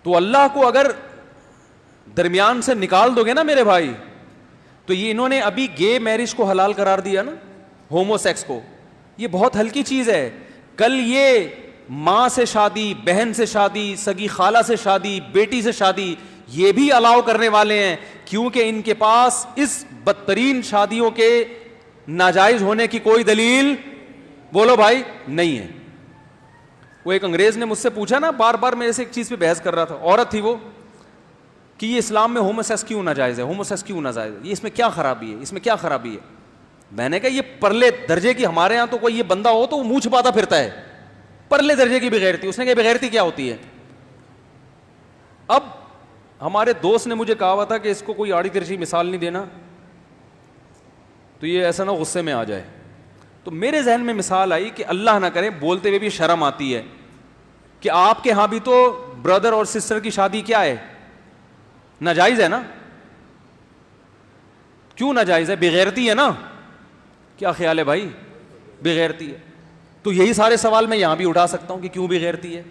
تو اللہ کو اگر درمیان سے نکال دو گے نا میرے بھائی, تو یہ انہوں نے ابھی گے میرج کو حلال قرار دیا نا, ہومو سیکس کو, یہ بہت ہلکی چیز ہے. کل یہ ماں سے شادی, بہن سے شادی, سگی خالہ سے شادی, بیٹی سے شادی, یہ بھی الاؤ کرنے والے ہیں, کیونکہ ان کے پاس اس بدترین شادیوں کے ناجائز ہونے کی کوئی دلیل, بولو بھائی, نہیں ہے. وہ ایک انگریز نے مجھ سے پوچھا نا, بار بار میرے سے ایک چیز پہ بحث کر رہا تھا, عورت تھی وہ, کہ یہ اسلام میں ہومو سیکس کیوں ناجائز ہے, ہومو سیکس کیوں ناجائز ہے, یہ اس میں کیا خرابی ہے, اس میں کیا خرابی ہے. میں نے کہا یہ پرلے درجے کی, ہمارے ہاں تو کوئی یہ بندہ ہو تو وہ منہ چھپاتا پھرتا ہے, پرلے درجے کی بغیرتی. اس نے کہا بغیرتی کیا ہوتی ہے. اب ہمارے دوست نے مجھے کہا ہوا تھا کہ اس کو کوئی آڑی ترچھی مثال نہیں دینا, تو یہ ایسا نہ غصے میں آ جائے. تو میرے ذہن میں مثال آئی کہ اللہ نہ کرے, بولتے ہوئے بھی شرم آتی ہے, کہ آپ کے ہاں بھی تو بردر اور سسٹر کی شادی کیا ہے, ناجائز ہے نا. کیوں ناجائز ہے؟ بغیرتی ہے نا. کیا خیال ہے بھائی؟ بغیرتی ہے. تو یہی سارے سوال میں یہاں بھی اٹھا سکتا ہوں کہ کیوں بغیرتی ہے.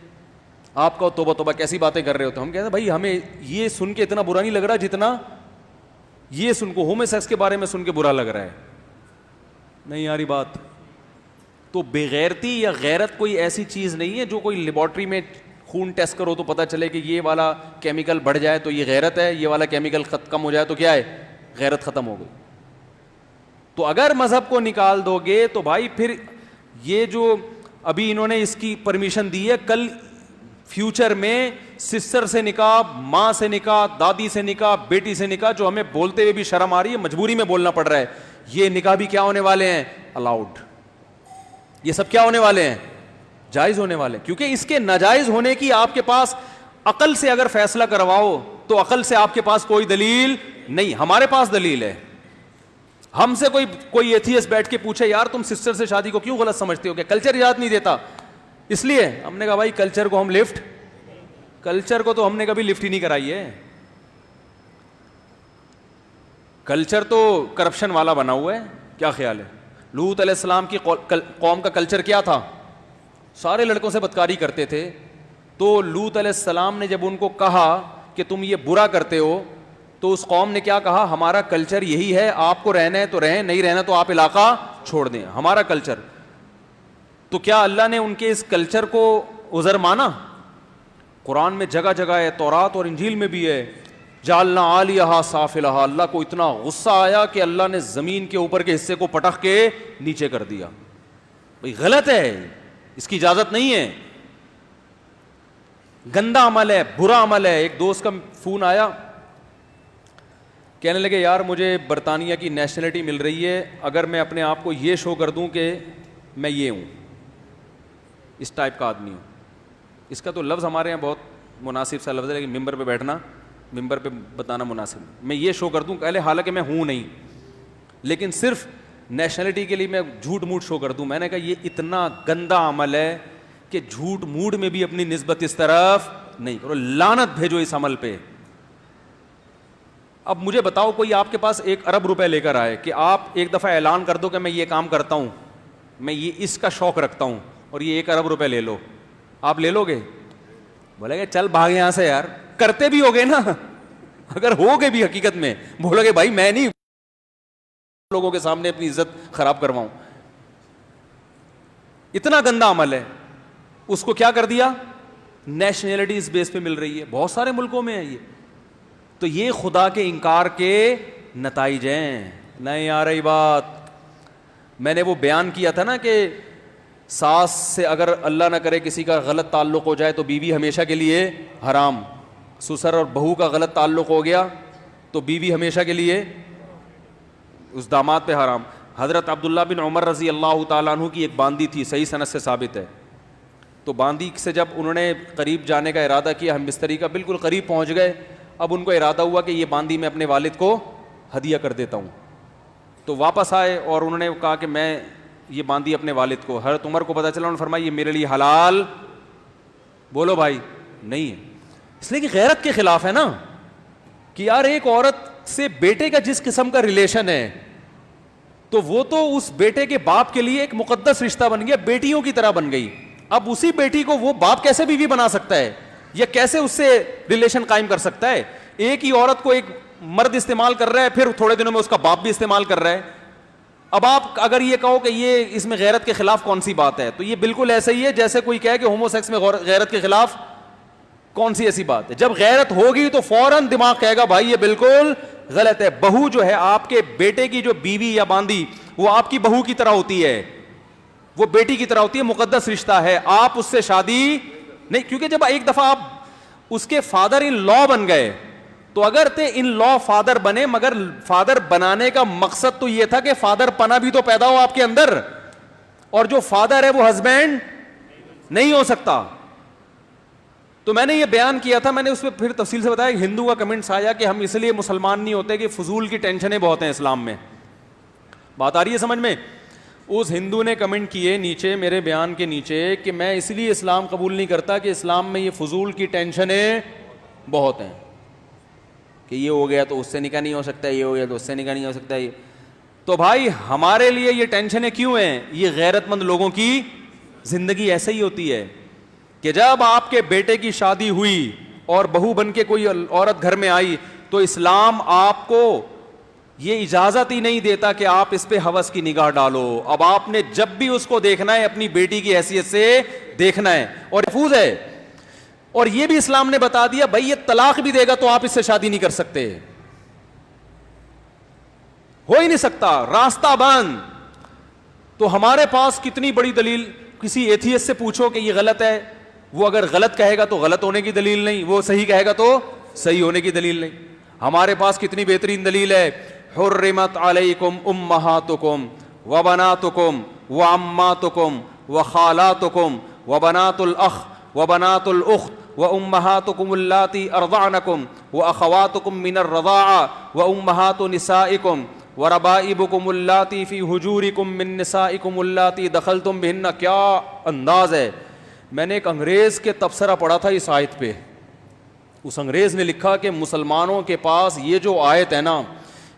آپ کا توبہ توبہ کیسی باتیں کر رہے ہوتے. ہم کہتے ہیں بھائی ہمیں یہ سن کے اتنا برا نہیں لگ رہا جتنا یہ سن کو ہومو سیکس کے بارے میں سن کے برا لگ رہا ہے. نہیں یاری بات. تو بغیرتی یا غیرت کوئی ایسی چیز نہیں ہے جو کوئی لیبارٹری میں خون ٹیسٹ کرو تو پتہ چلے کہ یہ والا کیمیکل بڑھ جائے تو یہ غیرت ہے, یہ والا کیمیکل کم ہو جائے تو کیا ہے, غیرت ختم ہو گئی. تو اگر مذہب کو نکال دو گے تو بھائی پھر یہ جو ابھی انہوں نے اس کی پرمیشن دی ہے, کل فیوچر میں سسٹر سے نکاح, ماں سے نکاح, دادی سے نکاح, بیٹی سے نکاح, جو ہمیں بولتے ہوئے بھی شرم آ رہی ہے, مجبوری میں بولنا پڑ رہا ہے, یہ نکاح بھی کیا ہونے والے ہیں, الاؤڈ. یہ سب کیا ہونے والے ہیں, جائز ہونے والے. کیونکہ اس کے ناجائز ہونے کی آپ کے پاس عقل سے اگر فیصلہ کرواؤ تو عقل سے آپ کے پاس کوئی دلیل نہیں. ہمارے پاس دلیل ہے. ہم سے کوئی ایتھیسٹ بیٹھ کے پوچھے یار تم سسٹر سے شادی کو کیوں غلط سمجھتے ہو, کہ کلچر اجازت نہیں دیتا, اس لیے ہم نے کہا بھائی کلچر کو ہم کلچر کو تو ہم نے کبھی لفٹ ہی نہیں کرائی ہے. کلچر تو کرپشن والا بنا ہوا ہے. کیا خیال ہے؟ لوط علیہ السلام کی قوم کا کلچر کیا تھا؟ سارے لڑکوں سے بدکاری کرتے تھے. تو لوط علیہ السلام نے جب ان کو کہا کہ تم یہ برا کرتے ہو, تو اس قوم نے کیا کہا, ہمارا کلچر یہی ہے, آپ کو رہنا ہے تو رہیں, نہیں رہنا تو آپ علاقہ چھوڑ دیں, ہمارا کلچر. تو کیا اللہ نے ان کے اس کلچر کو عذر مانا؟ قرآن میں جگہ جگہ ہے, تورات اور انجیل میں بھی ہے, جعلنا عالیہا سافلہا. اللہ کو اتنا غصہ آیا کہ اللہ نے زمین کے اوپر کے حصے کو پٹخ کے نیچے کر دیا. بھئی غلط ہے, اس کی اجازت نہیں ہے, گندا عمل ہے, برا عمل ہے. ایک دوست کا فون آیا, کہنے لگے یار مجھے برطانیہ کی نیشنلٹی مل رہی ہے, اگر میں اپنے آپ کو یہ شو کر دوں کہ میں یہ ہوں, اس ٹائپ کا آدمی ہوں. اس کا تو لفظ ہمارے یہاں بہت مناسب سا لفظ ہے, لیکن ممبر پہ بیٹھنا, ممبر پہ بتانا مناسب نہیں. میں یہ شو کر دوں پہلے, حالانکہ میں ہوں نہیں, لیکن صرف نیشنلٹی کے لیے میں جھوٹ موٹ شو کر دوں. میں نے کہا یہ اتنا گندا عمل ہے کہ جھوٹ موٹ میں بھی اپنی نسبت اس طرف نہیں کرو, لعنت بھیجو اس عمل پہ. اب مجھے بتاؤ کوئی آپ کے پاس 1 ارب روپے لے کر آئے کہ آپ ایک دفعہ اعلان کر دو کہ میں یہ کام کرتا ہوں, میں یہ اس کا شوق رکھتا ہوں, اور یہ 1 ارب روپے لے لو, آپ لے لو گے؟ بولے گے چل بھاگ یہاں سے یار. کرتے بھی ہوگے نا, اگر ہوگے بھی حقیقت میں, بولو گے بھائی میں نہیں لوگوں کے سامنے اپنی عزت خراب کرواؤں. اتنا گندا عمل ہے. اس کو کیا کر دیا, نیشنلٹی اس بیس پہ مل رہی ہے, بہت سارے ملکوں میں ہے یہ. تو یہ خدا کے انکار کے نتائج ہیں. نہیں آ رہی بات؟ میں نے وہ بیان کیا تھا نا کہ ساس سے اگر اللہ نہ کرے کسی کا غلط تعلق ہو جائے تو بیوی ہمیشہ کے لیے حرام, سسر اور بہو کا غلط تعلق ہو گیا تو بیوی ہمیشہ کے لیے اس داماد پہ حرام. حضرت عبداللہ بن عمر رضی اللہ تعالیٰ عنہ کی ایک باندی تھی, صحیح سند سے ثابت ہے. تو باندی سے جب انہوں نے قریب جانے کا ارادہ کیا, ہم بستری کا بالکل قریب پہنچ گئے, اب ان کو ارادہ ہوا کہ یہ باندی میں اپنے والد کو ہدیہ کر دیتا ہوں. تو واپس آئے اور انہوں نے کہا کہ میں یہ باندی اپنے والد کو. حضرت عمر کو پتہ چلا, انہوں نے فرمایا یہ میرے لیے حلال, بولو بھائی, نہیں ہے. اس لیے کہ غیرت کے خلاف ہے نا, کہ یار ایک عورت سے بیٹے کا جس قسم کا ریلیشن ہے تو وہ تو اس بیٹے کے باپ کے لیے ایک مقدس رشتہ بن گیا, بیٹیوں کی طرح بن گئی. اب اسی بیٹی کو وہ باپ کیسے بیوی بنا سکتا ہے؟ یہ کیسے اس سے ریلیشن قائم کر سکتا ہے؟ ایک ہی عورت کو ایک مرد استعمال کر رہا ہے, پھر تھوڑے دنوں میں اس کا باپ بھی استعمال کر رہا ہے. اب آپ اگر یہ کہو کہ یہ اس میں غیرت کے خلاف کون سی بات ہے, تو یہ بالکل ایسا ہی ہے جیسے کوئی کہے کہ ہومو سیکس میں غیرت کے خلاف کون سی ایسی بات ہے. جب غیرت ہوگی تو فوراً دماغ کہے گا بھائی یہ بالکل غلط ہے. بہو جو ہے آپ کے بیٹے کی جو بیوی یا باندی, وہ آپ کی بہو کی طرح ہوتی ہے, وہ بیٹی کی طرح ہوتی ہے, مقدس رشتہ ہے, آپ اس سے شادی نہیں. کیونکہ جب ایک دفعہ آپ اس کے فادر ان لا بن گئے, تو اگر تے ان لا فادر بنے, مگر فادر بنانے کا مقصد تو یہ تھا کہ فادر پنا بھی تو پیدا ہو آپ کے اندر, اور جو فادر ہے وہ ہسبینڈ نہیں ہو سکتا. تو میں نے یہ بیان کیا تھا, میں نے اس پہ پھر تفصیل سے بتایا. ہندو کا کمنٹس آیا کہ ہم اس لیے مسلمان نہیں ہوتے کہ فضول کی ٹینشنیں بہت ہیں اسلام میں. بات آ رہی ہے سمجھ میں؟ اس ہندو نے کمنٹ کیے نیچے میرے بیان کے نیچے کہ میں اس لیے اسلام قبول نہیں کرتا کہ اسلام میں یہ فضول کی ٹینشنیں بہت ہیں, کہ یہ ہو گیا تو اس سے نکاح نہیں ہو سکتا, یہ ہو گیا تو اس سے نکاح نہیں ہو سکتا. یہ تو بھائی ہمارے لیے یہ ٹینشنیں کیوں ہیں؟ یہ غیرت مند لوگوں کی زندگی ایسے ہی ہوتی ہے کہ جب آپ کے بیٹے کی شادی ہوئی اور بہو بن کے کوئی عورت گھر میں آئی, تو اسلام آپ کو یہ اجازت ہی نہیں دیتا کہ آپ اس پہ ہوس کی نگاہ ڈالو. اب آپ نے جب بھی اس کو دیکھنا ہے اپنی بیٹی کی حیثیت سے دیکھنا ہے, اور محفوظ ہے. اور یہ بھی اسلام نے بتا دیا بھائی یہ طلاق بھی دے گا تو آپ اس سے شادی نہیں کر سکتے, ہو ہی نہیں سکتا, راستہ بند. تو ہمارے پاس کتنی بڑی دلیل, کسی ایتھیسٹ سے پوچھو کہ یہ غلط ہے, وہ اگر غلط کہے گا تو غلط ہونے کی دلیل نہیں, وہ صحیح کہے گا تو صحیح ہونے کی دلیل نہیں. ہمارے پاس کتنی بہترین دلیل ہے. حرمت علیکم امہاتکم وبناتکم وعماتکم وخالاتکم وبنات الاخ وبنات الاخت وامہاتکم اللاتی ارضعنکم واخواتکم من الرضاعہ وامہات نسائکم وربائبکم اللاتی فی حجورکم من نسائکم اللاتی دخلتم بہن. کیا انداز ہے. میں نے ایک انگریز کے تبصرہ پڑھا تھا اس آیت پہ. اس انگریز نے لکھا کہ مسلمانوں کے پاس یہ جو آیت ہے نا,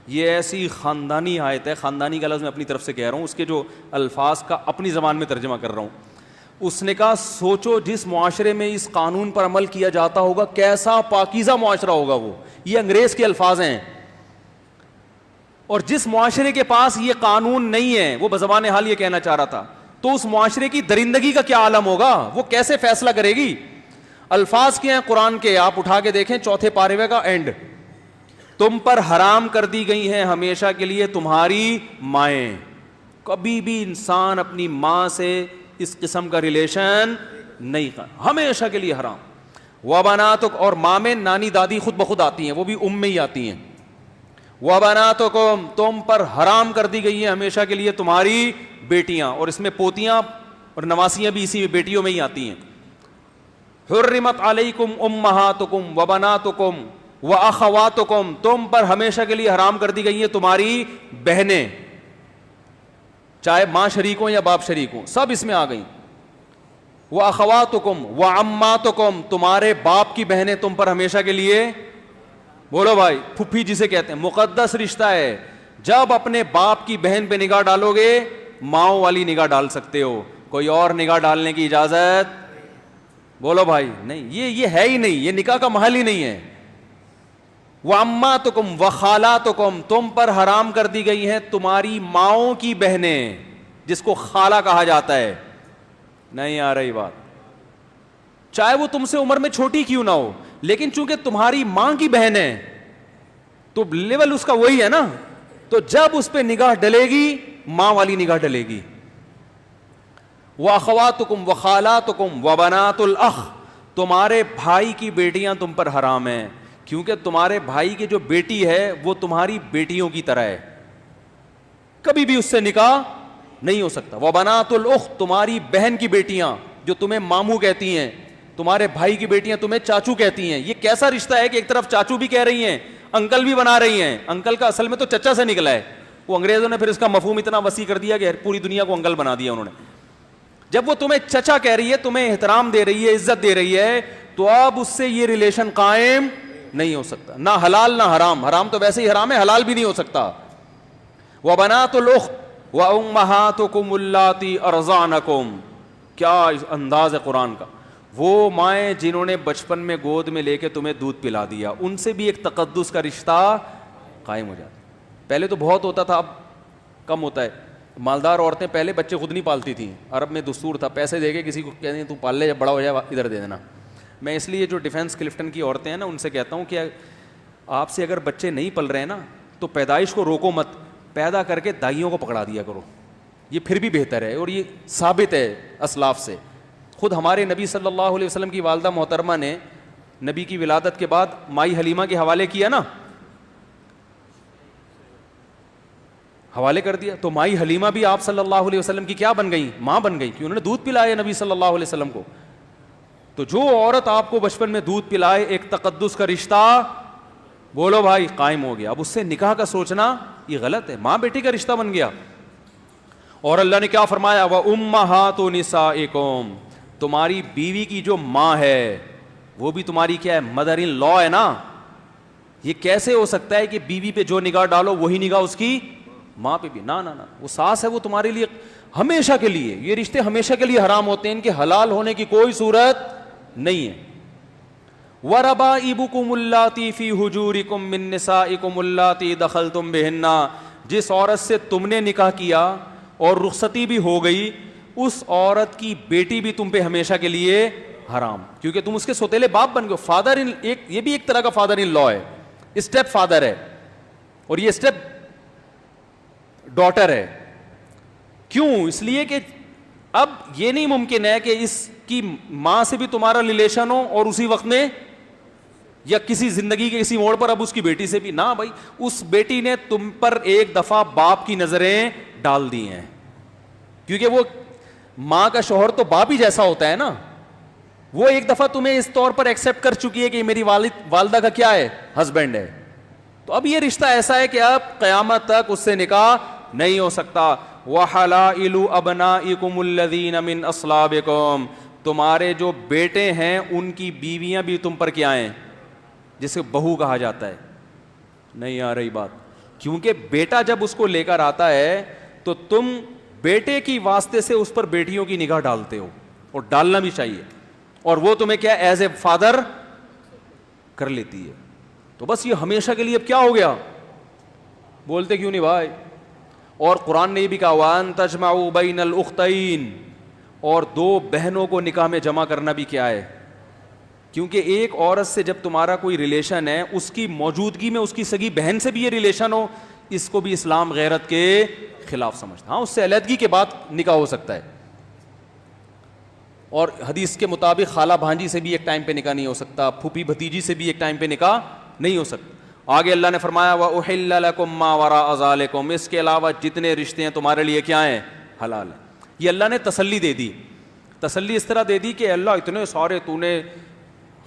یہ ایسی خاندانی آیت ہے. خاندانی کا لفظ میں اپنی طرف سے کہہ رہا ہوں, اس کے جو الفاظ کا اپنی زبان میں ترجمہ کر رہا ہوں. اس نے کہا سوچو جس معاشرے میں اس قانون پر عمل کیا جاتا ہوگا کیسا پاکیزہ معاشرہ ہوگا وہ. یہ انگریز کے الفاظ ہیں. اور جس معاشرے کے پاس یہ قانون نہیں ہے, وہ بزبان حال یہ کہنا چاہ رہا تھا, تو اس معاشرے کی درندگی کا کیا عالم ہوگا, وہ کیسے فیصلہ کرے گی. الفاظ کیا ہیں قرآن کے, آپ اٹھا کے دیکھیں 4 پارے کا اینڈ. تم پر حرام کر دی گئی ہیں ہمیشہ کے لیے تمہاری مائیں. کبھی بھی انسان اپنی ماں سے اس قسم کا ریلیشن نہیں کر, ہمیشہ کے لیے حرام. وبناتک, اور ماں میں نانی دادی خود بخود آتی ہیں, وہ بھی میں ہی آتی ہیں. وبناتکم, تم پر حرام کر دی گئی ہیں ہمیشہ کے لیے تمہاری بیٹیاں, اور اس میں پوتیاں اور نواسیاں بھی اسی بیٹیوں میں ہی آتی ہیں. حرمت علیکم امہاتکم وبناتکم واخواتکم, تم پر ہمیشہ کے لیے حرام کر دی گئی ہیں تمہاری بہنیں, چاہے ماں شریک ہوں یا باپ شریک ہوں, سب اس میں آ گئیں. واخواتکم وعماتکم, تمہارے باپ کی بہنیں تم پر ہمیشہ کے لیے, بولو بھائی, پھپھی جسے کہتے ہیں, مقدس رشتہ ہے. جب اپنے باپ کی بہن پہ نگاہ ڈالو گے ماؤں والی نگاہ ڈال سکتے ہو, کوئی اور نگاہ ڈالنے کی اجازت, بولو بھائی, نہیں. یہ ہے ہی نہیں, یہ نکاح کا محل ہی نہیں ہے. وَأَمَّاتُكُمْ وَخَالَاتُكُمْ, تم پر حرام کر دی گئی ہیں تمہاری ماؤں کی بہنیں, جس کو خالہ کہا جاتا ہے. نہیں آ رہی بات, چاہے وہ تم سے عمر میں چھوٹی کیوں نہ ہو, لیکن چونکہ تمہاری ماں کی بہن ہے تو لیول اس کا وہی ہے نا, تو جب اس پہ نگاہ ڈلے گی ماں والی نگاہ ڈلے گی. وَأَخَوَاتُكُمْ وَخَالَاتُكُمْ وَبَنَاتُ الْأَخِ, تمہارے بھائی کی بیٹیاں تم پر حرام ہیں, کیونکہ تمہارے بھائی کی جو بیٹی ہے وہ تمہاری بیٹیوں کی طرح ہے, کبھی بھی اس سے نکاح نہیں ہو سکتا. وَبَنَاتُ الْأُخْتِ, تمہاری بہن کی بیٹیاں جو تمہیں ماموں کہتی ہیں, تمہارے بھائی کی بیٹیاں تمہیں چاچو کہتی ہیں. یہ کیسا رشتہ ہے کہ ایک طرف چاچو بھی کہہ رہی ہیں, انکل بھی بنا رہی ہیں. انکل کا اصل میں تو چچا سے نکلا ہے, وہ انگریزوں نے پھر اس کا مفہوم اتنا وسیع کر دیا کہ پوری دنیا کو انکل بنا دیا انہوں نے. جب وہ تمہیں چچا کہہ رہی ہے, تمہیں احترام دے رہی ہے, عزت دے رہی ہے, تو اب اس سے یہ ریلیشن قائم نہیں ہو سکتا, نہ حلال نہ حرام. حرام تو ویسے ہی حرام ہے, حلال بھی نہیں ہو سکتا. وَبَنَاتُ الْأُخْتِ وَأُمَّهَاتُكُمُ اللَّاتِي أَرْضَعْنَكُمْ, کیا انداز ہے قرآن کا. وہ مائیں جنہوں نے بچپن میں گود میں لے کے تمہیں دودھ پلا دیا, ان سے بھی ایک تقدس کا رشتہ قائم ہو جاتا. پہلے تو بہت ہوتا تھا, اب کم ہوتا ہے. مالدار عورتیں پہلے بچے خود نہیں پالتی تھیں, عرب میں دستور تھا, پیسے دے کے کسی کو کہتے ہیں تو پال لے, جب بڑا ہو جائے ادھر دے دینا. میں اس لیے جو ڈیفینس کلفٹن کی عورتیں ہیں نا, ان سے کہتا ہوں کہ آپ سے اگر بچے نہیں پل رہے ہیں نا تو پیدائش کو روکو مت, پیدا کر کے دائیوں کو پکڑا دیا کرو, یہ پھر بھی بہتر ہے. اور یہ ثابت ہے اسلاف سے. خود ہمارے نبی صلی اللہ علیہ وسلم کی والدہ محترمہ نے نبی کی ولادت کے بعد مائی حلیمہ کے حوالے کیا نا, حوالے کر دیا, تو مائی حلیمہ بھی آپ صلی اللہ علیہ وسلم کی کیا بن گئی, ماں بن گئی, کہ انہوں نے دودھ پلایا نبی صلی اللہ علیہ وسلم کو. تو جو عورت آپ کو بچپن میں دودھ پلائے, ایک تقدس کا رشتہ بولو بھائی قائم ہو گیا. اب اس سے نکاح کا سوچنا یہ غلط ہے, ماں بیٹی کا رشتہ بن گیا. اور اللہ نے کیا فرمایا, وَأُمَّهَاتُ نِسَائِكُمْ, تمہاری بیوی کی جو ماں ہے وہ بھی تمہاری کیا ہے, مدر ان لا ہے نا. یہ کیسے ہو سکتا ہے کہ بیوی پہ جو نگاہ ڈالو وہی نگاہ اس کی ماں پہ بھی؟ نہ نہ نہ, وہ ساس ہے, وہ تمہارے لیے ہمیشہ کے لیے, یہ رشتے ہمیشہ کے لیے حرام ہوتے ہیں, ان کے حلال ہونے کی کوئی صورت نہیں ہے. وَرَبَائِبُكُمُ اللَّاتِي فِي حُجُورِكُم مِّن نِّسَائِكُمُ اللَّاتِي دَخَلْتُم بِهِنَّ, جس عورت سے تم نے نکاح کیا اور رخصتی بھی ہو گئی, اس عورت کی بیٹی بھی تم پہ ہمیشہ کے لیے حرام, کیونکہ تم اس کے سوتیلے باپ بن گئے. فادر ان, ایک یہ بھی ایک طرح کا فادر ان لا ہے, اسٹیپ فادر ہے, اور یہ اسٹیپ ڈاٹر ہے. کیوں؟ اس لیے کہ اب یہ نہیں ممکن ہے کہ اس کی ماں سے بھی تمہارا ریلیشن ہو اور اسی وقت میں یا کسی زندگی کے کسی موڑ پر اب اس کی بیٹی سے بھی نہ. بھائی اس بیٹی نے تم پر ایک دفعہ باپ کی نظریں ڈال دی ہیں, کیونکہ وہ ماں کا شوہر تو باپ ہی جیسا ہوتا ہے نا. وہ ایک دفعہ تمہیں اس طور پر ایکسپٹ کر چکی ہے کہ میری والدہ کا کیا ہے, ہسبینڈ ہے. تو اب یہ رشتہ ایسا ہے کہ اب قیامت تک اس سے نکاح نہیں ہو سکتا. وَحَلَائِلُ أَبْنَائِكُمُ الَّذِينَ مِنْ أَصْلَابِكُمْ, تمہارے جو بیٹے ہیں ان کی بیویاں بھی تم پر کیا ہیں, جسے بہو کہا جاتا ہے. نہیں آ رہی بات؟ کیونکہ بیٹا جب اس کو لے کر آتا ہے تو تم بیٹے کی واسطے سے اس پر بیٹیوں کی نگاہ ڈالتے ہو, اور ڈالنا بھی چاہیے, اور وہ تمہیں کیا ایز اے فادر کر لیتی ہے. تو بس یہ ہمیشہ کے لیے اب کیا ہو گیا, بولتے کیوں نہیں بھائی؟ اور قرآن نے یہ بھی کہا وَأَن تَجْمَعُوا بَيْنَ الْأُخْتَيْنِ, اور دو بہنوں کو نکاح میں جمع کرنا بھی کیا ہے, کیونکہ ایک عورت سے جب تمہارا کوئی ریلیشن ہے, اس کی موجودگی میں اس کی سگی بہن سے بھی یہ ریلیشن ہو, اس کو بھی اسلام غیرت کے خلاف سمجھتا. ہاں اس سے علیحدگی کے بعد نکاح ہو سکتا ہے, اور حدیث کے مطابق خالہ بھانجی سے بھی ایک ٹائم پہ نکاح نہیں ہو سکتا, پھوپھی بھتیجی سے بھی ایک ٹائم پہ نکاح نہیں ہو سکتا. آگے اللہ نے فرمایا وَأُحِلَّ لَكُم مَّا وَرَاءَ ذَلِكُمْ, اس کے علاوہ جتنے رشتے ہیں تمہارے لیے کیا ہیں, حلال ہیں. یہ اللہ نے تسلی دے دی. تسلی اس طرح دے دی کہ اللہ اتنے سارے تو نے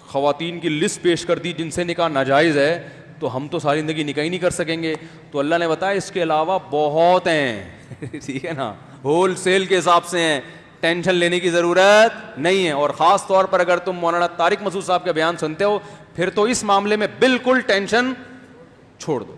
خواتین کی لسٹ پیش کر دی جن سے نکاح ناجائز ہے, تو ہم تو ساری زندگی نکاح ہی نہیں کر سکیں گے. تو اللہ نے بتایا اس کے علاوہ بہت ہیں ٹھیک ہے نا, ہول سیل کے حساب سے ہیں, ٹینشن لینے کی ضرورت نہیں ہے. اور خاص طور پر اگر تم مولانا طارق مسعود صاحب کا بیان سنتے ہو پھر تو اس معاملے میں بالکل ٹینشن چھوڑ دو.